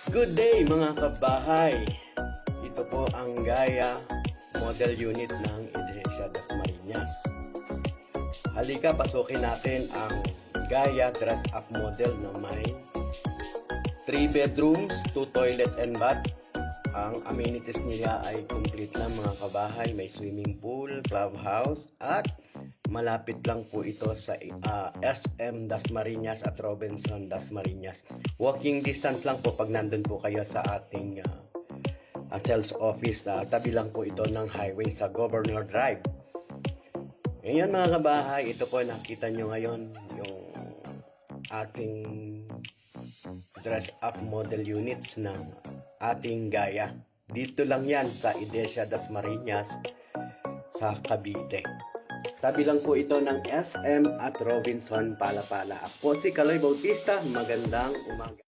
Good day mga kabahay! Ito po ang Gaya model unit ng Iglesia Dasmariñas. Halika, pasukin natin ang Gaya dress up model na may 3 bedrooms, 2 toilet and bath. Ang amenities niya ay complete lang mga kabahay. May swimming pool, clubhouse at malapit lang po ito sa SM Dasmariñas at Robinson Dasmariñas. Walking distance lang po pag nandun po kayo sa ating sales office. Tabi lang po ito ng highway sa Governor Drive. Ngayon mga kabahay, ito po nakita nyo ngayon yung ating dress up model units ng ating Gaya. Dito lang yan sa Iglesia Dasmariñas sa Cavite. Tabi lang po ito ng SM at Robinson Palapala. Ako si Kaloy Bautista. Magandang umaga.